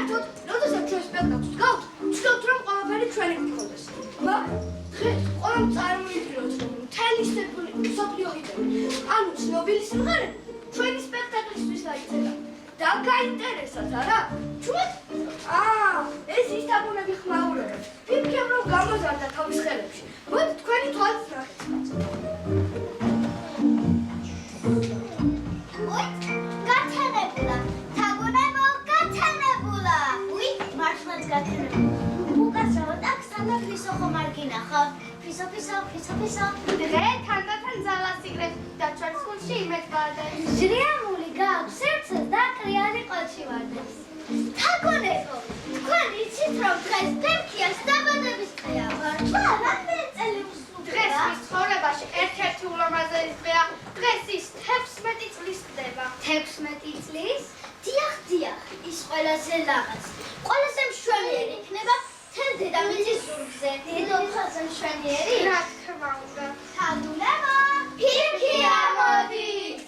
საერთოდ, როდესაც ჩვენ სპექტაკლს ვდგავთ, ვცდილობთ რომ ყველაფერი ჩვენი გქონდეს. მაგრამ დღეს ყველამ წარმოიდგინოთ, რომ მთელი მსოფლიო ჰიტები, ანუ ცნობილი სიმღერები ჩვენი სპექტაკლისთვის დაიწერა. და გაინტერესათ, არა? ჩვენ ეს ის თაგონები ხმაურობენ. ვიფიქრებ, რომ გამოზარდა თავის ხელებში. მოდი თქვენი თვალით ნახეთ. გათანებულა, თაგონებო, გათანებულა. უი, მართლაც გათანებულა. უკაცრავად აქ სანამ ფისო ხომ არ გინახავ? ფისო. დღე თანდათან ძალას იგრეთ და ჩვენს გულში იმედ გაადაეს. ჟრიამული გაქვს სერცეს და კრიანი ყელში ვარდეს. თაგონებო, თქვენ იცით რომ დღეს ფერქიას დაბადების დღეა? მართლა რამდენი წელი უსრულდება? დღეს მის ცხოვრებაში ერთ-ერთი ულამაზესი დღეა. დღეს ის 16 წლის ხდება. 16 წლის? დიახ, ის ყველაზე ლაღაც. ყველაზე მშვენიერი იქნება თელ დედამიწის ზურგზე. დედოფალზე მშვენიერი? რა თქმა უნდა. თაგონებო, ფირქია მოდით!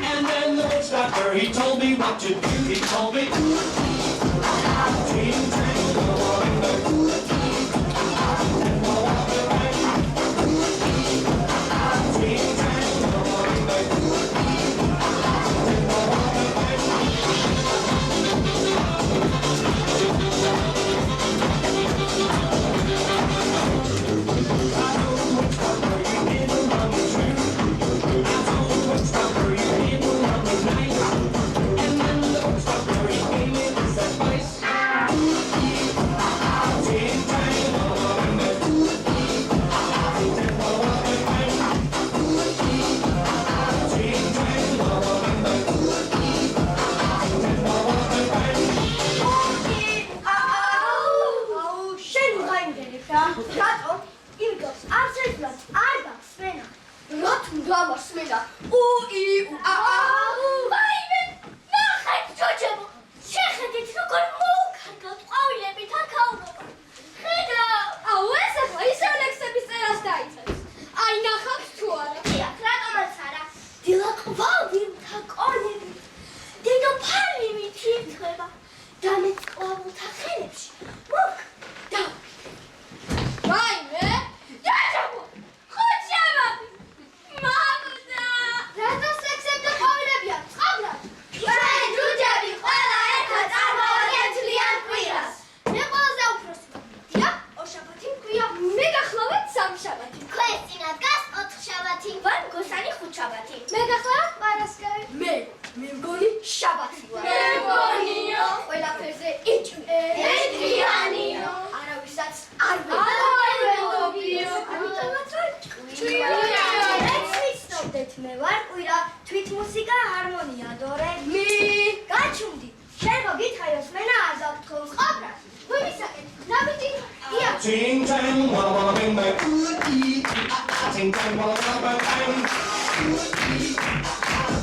And then the witch doctor, he told me what to do. He told me, გამოსმენა ვაიმე, ნახეთ ჯოჯებო, შეხედეთ როგორ მოუქარგავთ ყვავილებით აქაურობა. აუ ეს ახლა ისევ ლექსების წერას დაიწყებს აი ნახავთ თუ არა დიახ, რატომაც არა. დილა ყვავილთა კონები დედოფალი მითირთვება და მეც ყვავილთა ხელებში მოკდა. ვაიმე ჯოჯებო ხუჩამადი მამდა რატომ სექსები და ყვავილებია წყავრად? ჩვენ ჯუჯები ყველა ერთად წარმოვადგენთ თლიან კვირას მე ყველაზე უფროსი ვარ. დიახ, ორშაბათი მქვია. მე გახლავთ სამშაბათი ქვეს წინათ დგას 4 შაბათი. ვარ მგოსანი 5 შაბათი. მე გახლავთ პარასკევი მე მგონი შაბათი ვარ მე მგონიო. ყველაფერზე იჭმე ერთიანიო. არავისაც არ ვენდობიო. ამიტომაც ვარ ეცვიცნობდეთ მე ვარ კვირა თვით მუსიკა ჰარმონია დორე მე გაჩუმდი შენ მოგითხაროს მენა არ დავთხოვ ყავრას ვიმისაკეთ ნაბიჯი ია Ting tang, walla walla bang bang. Ting tang, walla walla bang bang.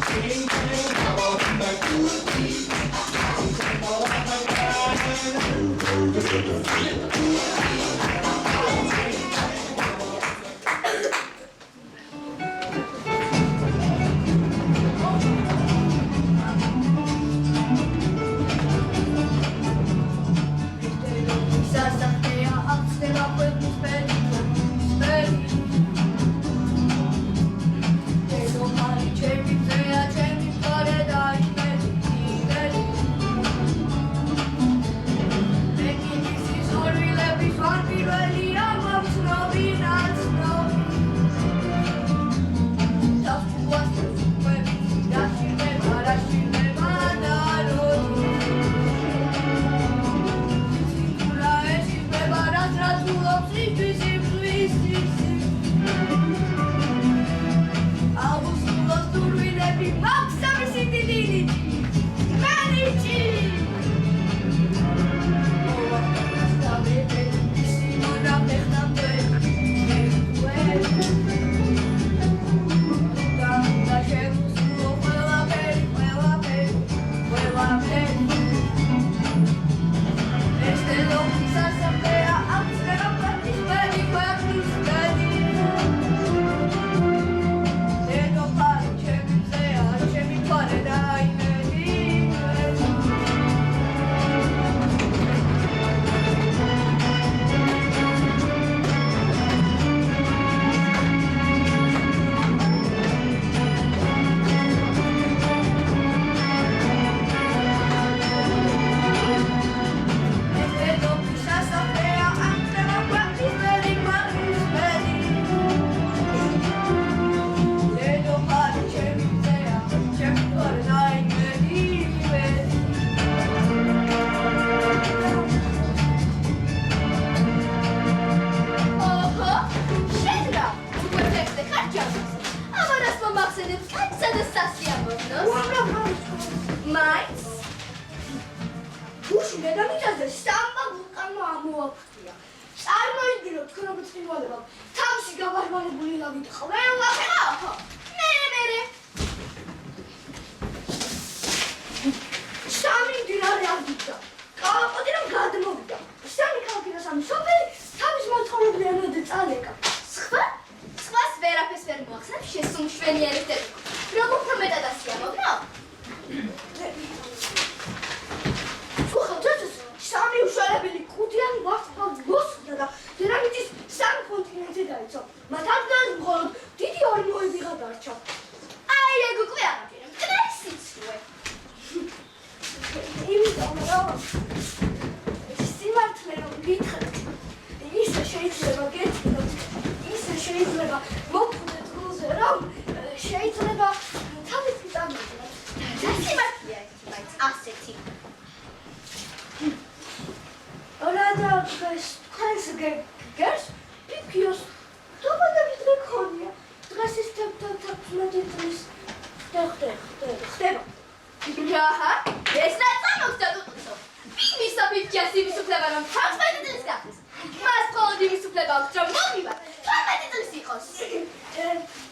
Ting tang, walla walla bang bang. Ting tang, walla walla bang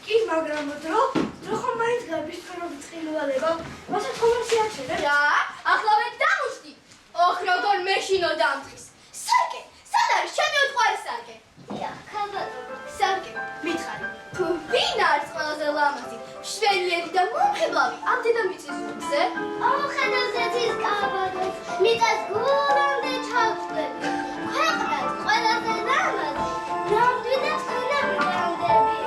კი მაგრამ დრო ხომ მაინც გაბისტრობთ წინვალება. მასაც ხომ შეაჩერე. რა? ახლა მე დამუშტი. ოხ როგორ მეშინო დამთხის. სარკე, სად არის ჩემი უყვარი სარკე? დიახ, ქალბატონო. სარკე, მითხარი. თუ ვინ არის ყველაზე ლამაზი, მშვენიერი და მომხიბლავი ამ დედამიწის ზურგზე? ხედავთ ის კაბადოს, მიწას გულამდე ჩავწვდები. ქვეყნად ყველაზე ლამაზი, რამდენი და თქვენი ბრალდებით.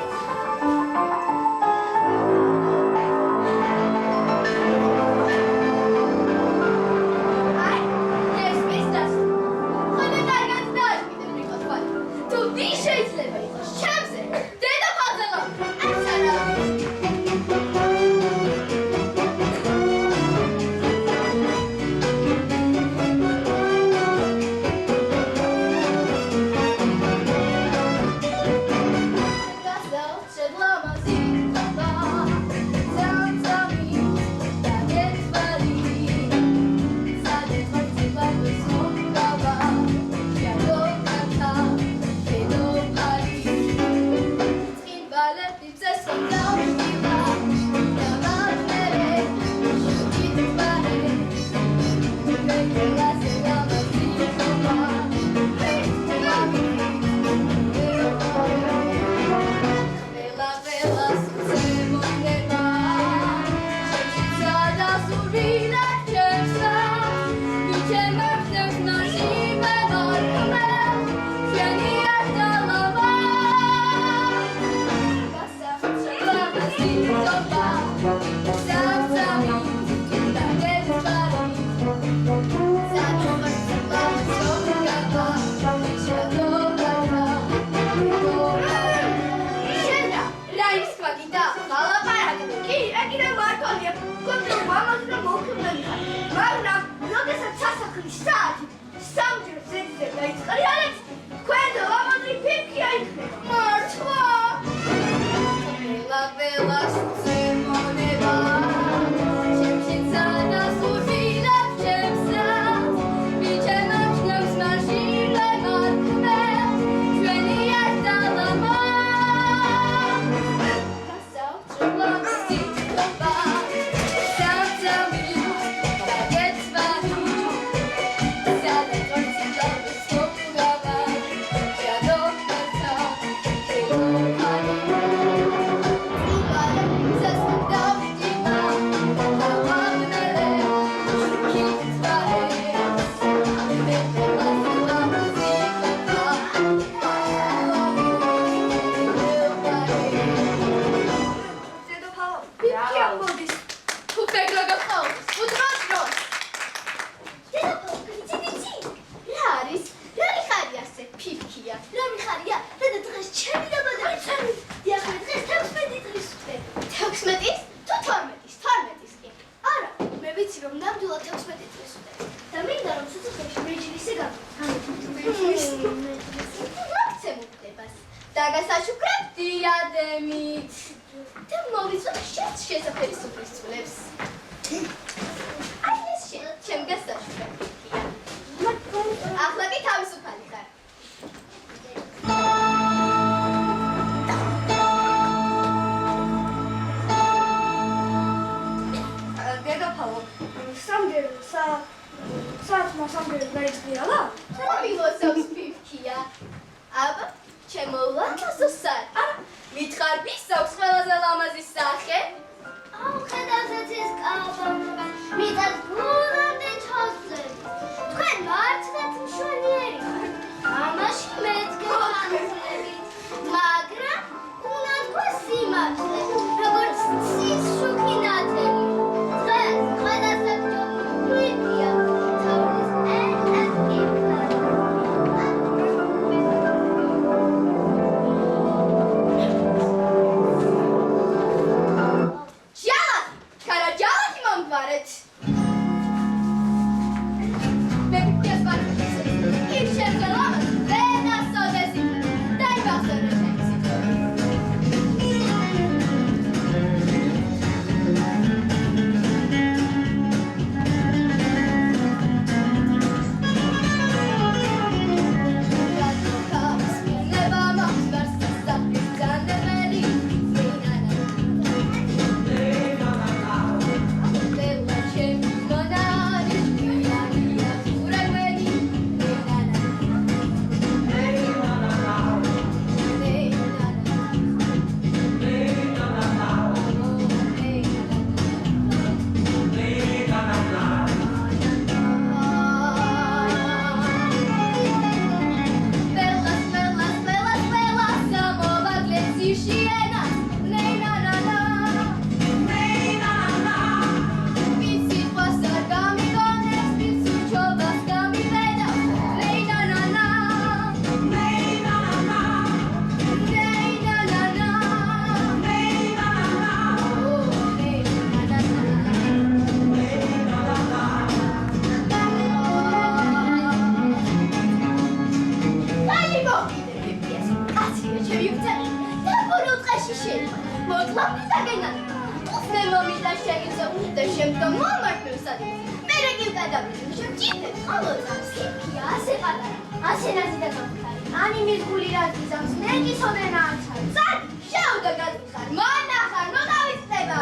აი, ეს მისდას. ხოლმე კარგად დააშკიდე მიყოთ ხვალ. თუ ვინ შეიძლება იყოს ჩემზე? დედოფალ ლამაზი. აი სანამ მაშინ შეიძლება. მოკლავდი და გენანა. მე მომიდა შეგიძლია და შემდგომ მომართმევ სადაც. მე რეგიმ გადავიდე, შემჭირდე. ყოველდღე სიფია ასე პატარა. ასე ნაზი და გამხარი. ანი მისგული რაზი ზავს, მე კი სოდენა არცარ. წად, შევდა გადიხარ. მონახარ, ნუ დავიწყდება.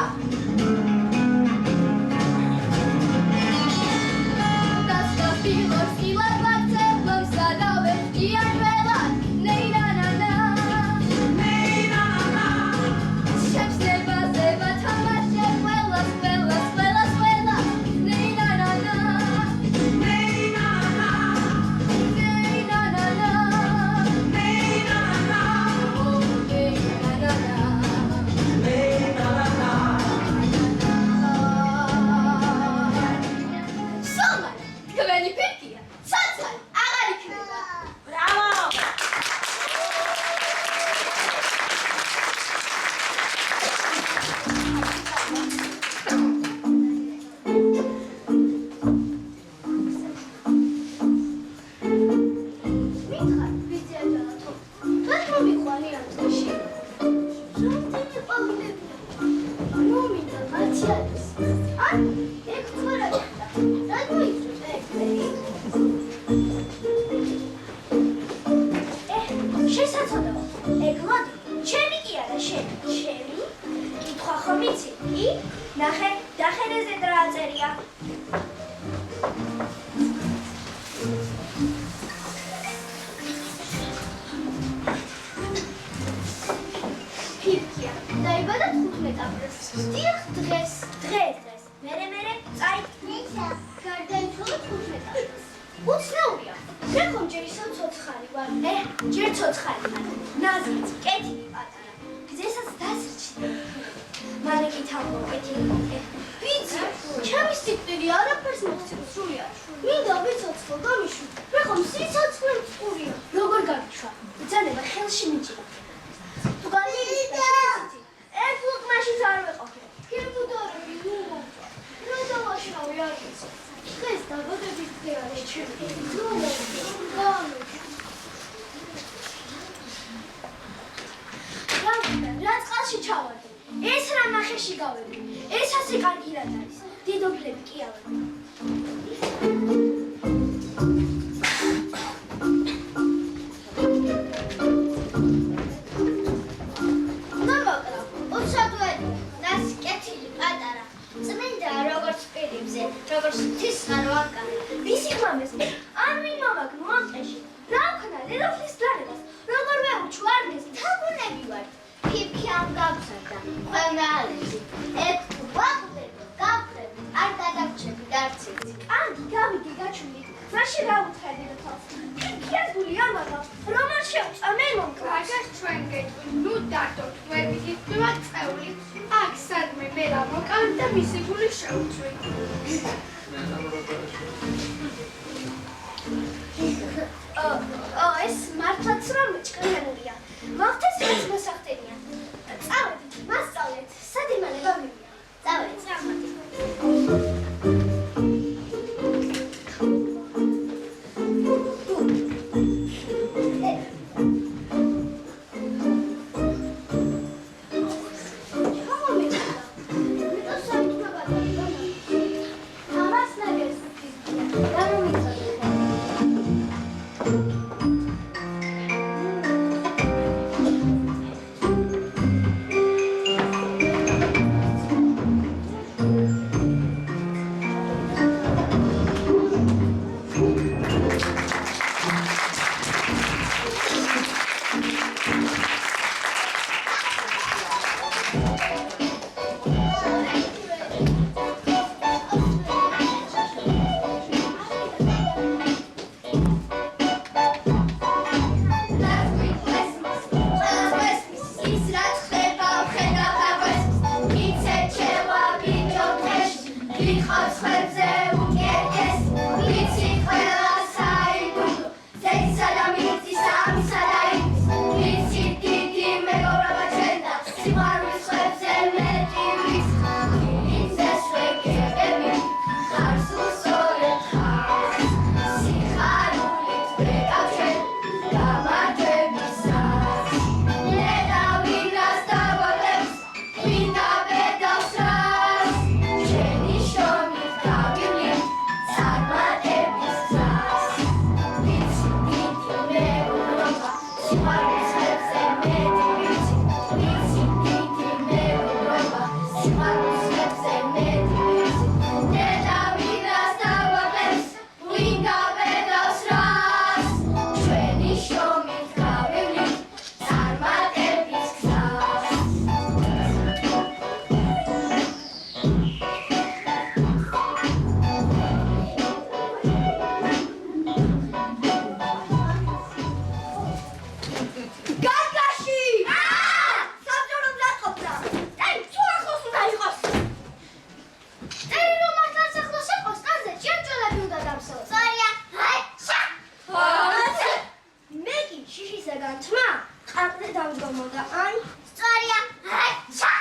შიშისაგან თმა ყანწზე დამდგომოდა ან სწორია აჩა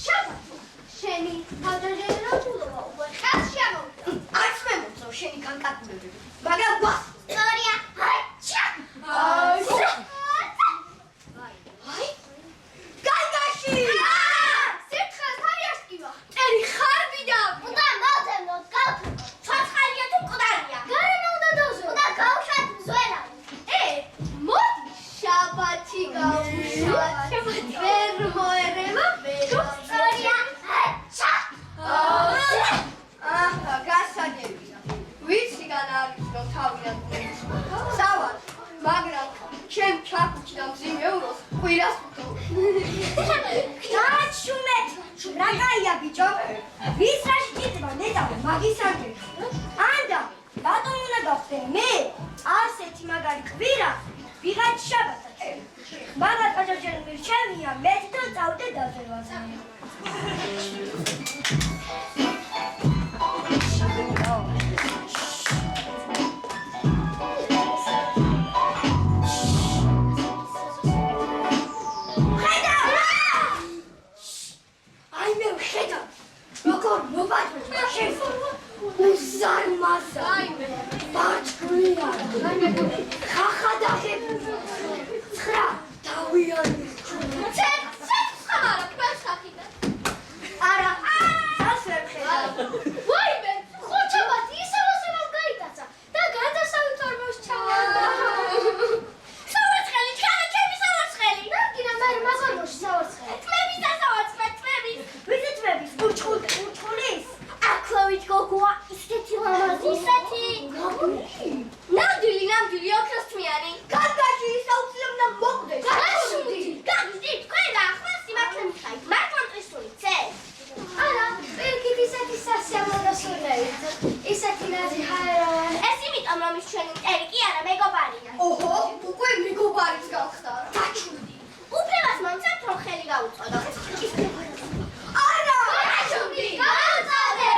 შაბათო შენი თავდაჟენებულობა უკვე ხელში ამოვიდა არც მე მოწევ შენი განკარგულები მაგრამ ვა სწორია აჩა აი განგაში სერთხას თავიაშკივა წერი ხარბი და უნდა მოვძებნოთ გავთრებოთ ცოცხალია თუ მკვდარია გარემო უნდა დავზვრო უნდა გავუშვათ მზვერა მოდი შაბათი გავუშვათ ვერ მოერევა სწორია აჩა აჰა გასაგებია ვიცი განაარჩინო თავიანთ სავალ მაგრამ ჩემ ჩაქუჩი და მძიმე უროს ყვირას ვთო გაჩუმეთ რა კაია ბიჭო ვის რაში ჭირდება ნეტავ მაგისანდრე ანდა რატომ უნდა გავხდე მე ასეთი მაგარი ყვირა ვიღაც შაბათად მაგრამ აჯერჯერები ჩემია მე თვითონ წავდე დაზევაზე Uzarmazsa Baçkıya Kakadaki Sıra Taviyan Sen tutamara ben sakida Ara Sen söyle Vay be Koçabat İsavasamam gaydatsa Da gada savutormuş çağırda Savurskheli Çağır kemi savurskheli Nagina mer mazormuş savurskheli Tmebiz da savurskheli Tmebiz Bizi tmebiz Uçkulis Aklavit kokua isteti lamaz isteti. Namduli okrostmiyani. Kakაში ისაუცილებლად მოკვდეს. გაშუდი. გაგიზდი თქვენ და ახლა სიმართლე მიხარით. მართლა მტვისული წე. არა, პირიქით ისეთი სასიამოვნო სურნელით. ისეთი ნაზი ჰაერა. ეს იმიტომ რომ ის ჩვენი მტერი კი არა მეგობარია. ოჰო, უკვე მეგობარიც გავხდა. გაჩუდი. უფლებას მომცემთ რომ ხელი გაუწოდო. არა! გაჩუდი. გაუწოდე.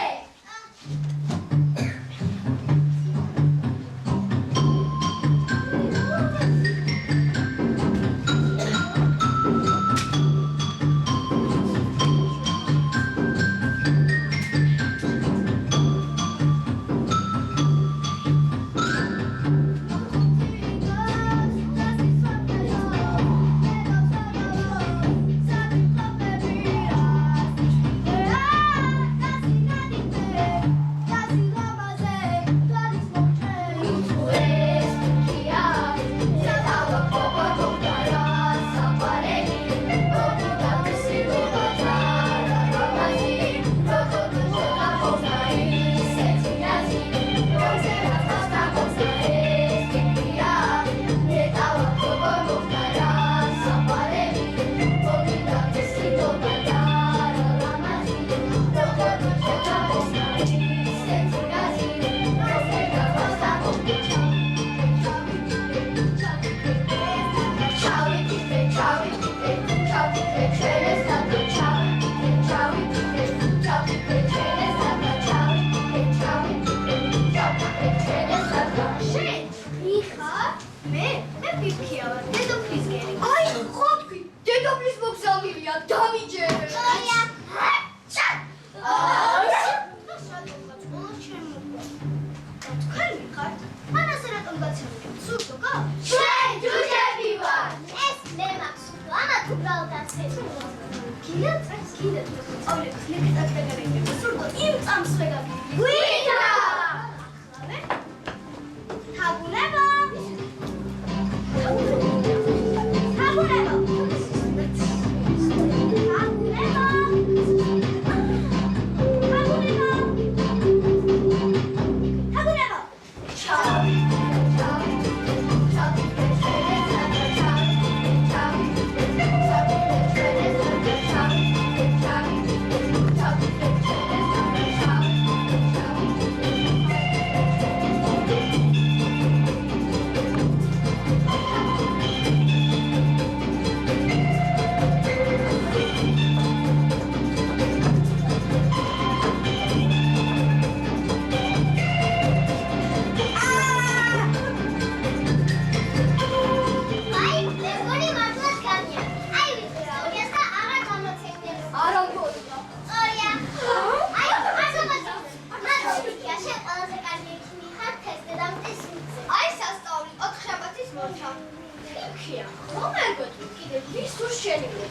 ფიფია, ხომ არ გეტყვი კიდე ვისურ შეიძლება?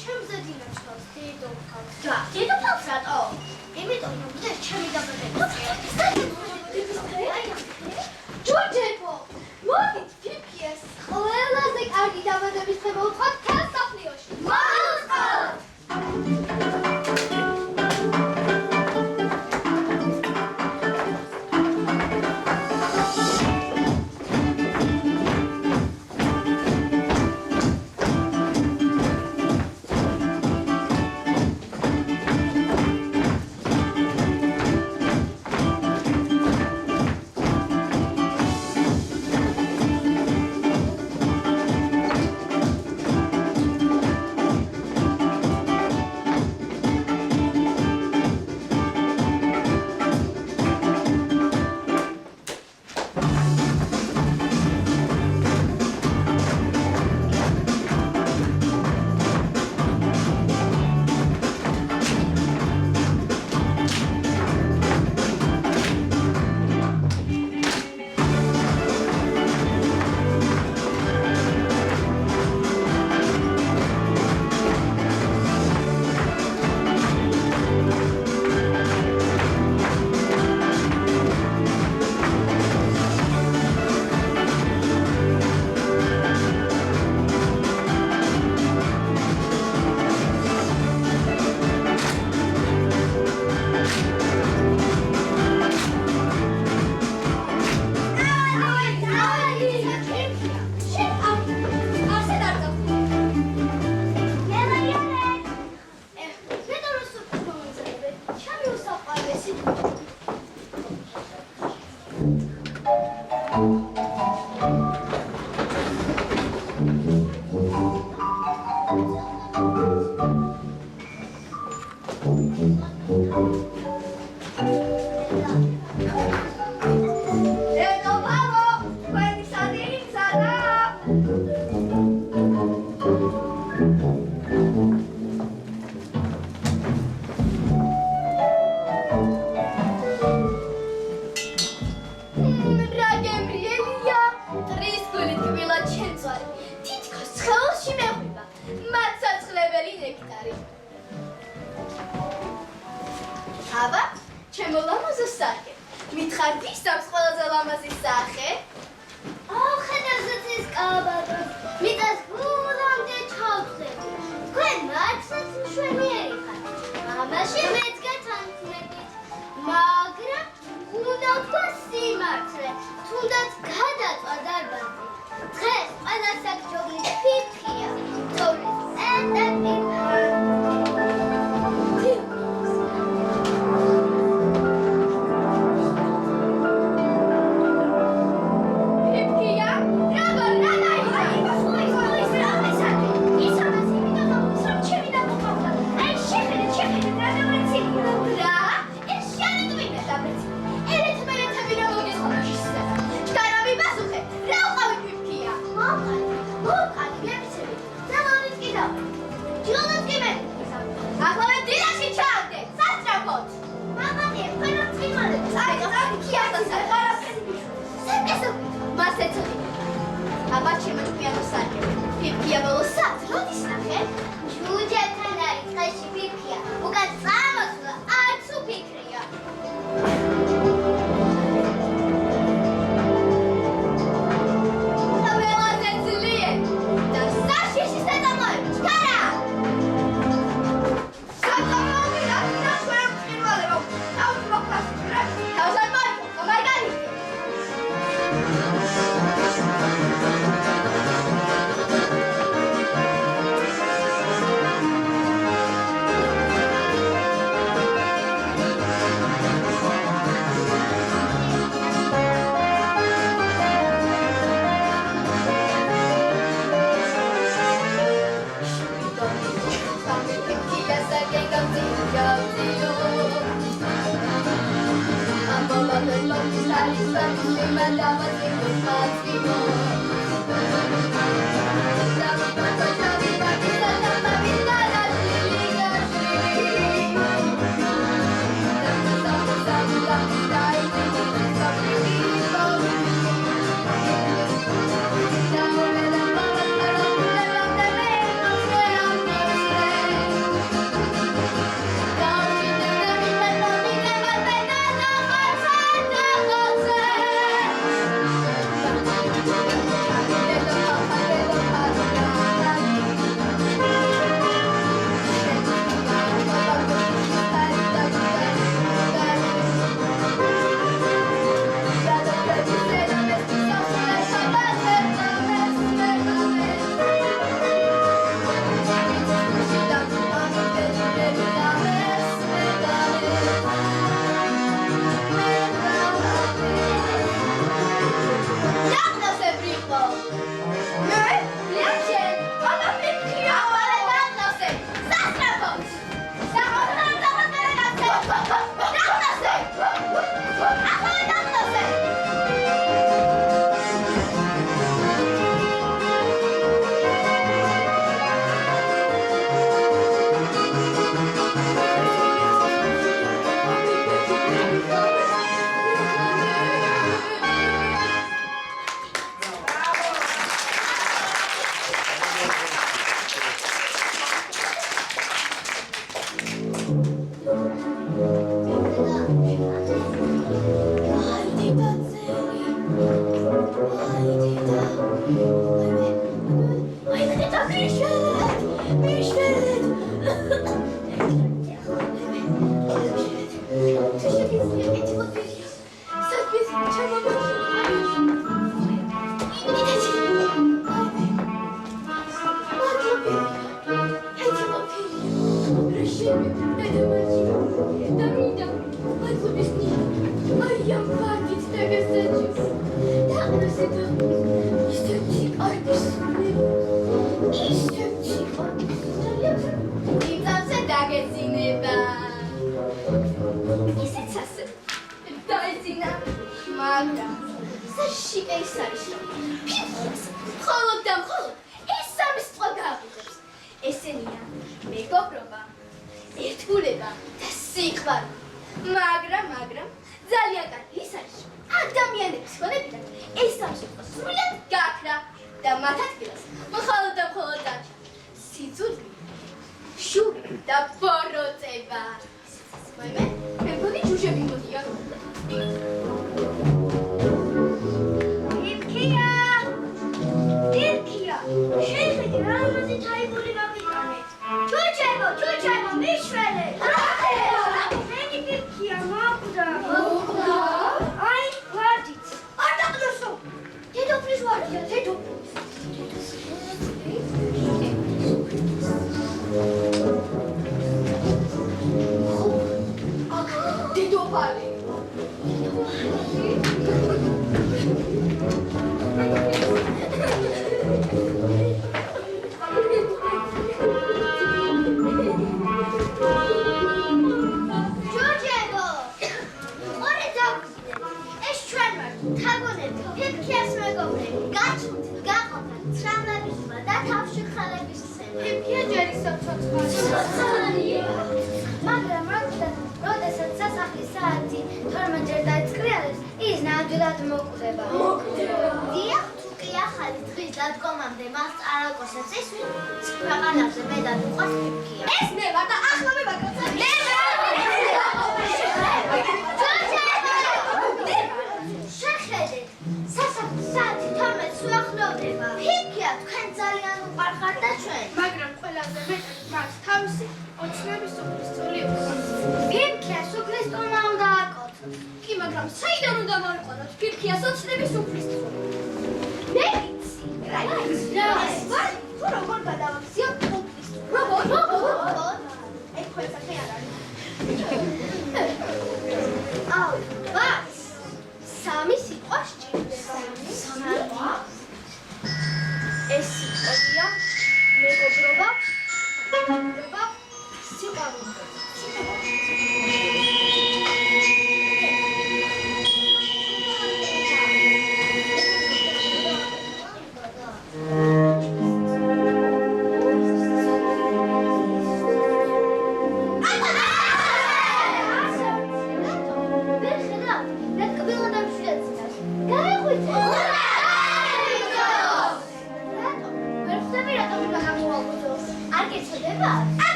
ჩემზე დინაჩქავს დედოფალს. და დედოფალს რატო? იმიტომ რომ დღეს ჩემი დაბადება. ჯორჯეთო, მოგით ფიფიას ყველაზე კარგი დაბადების დღე მოვთხოვთ თელ მსოფლიოში. მოგიწყალოთ!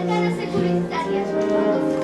Nella securità di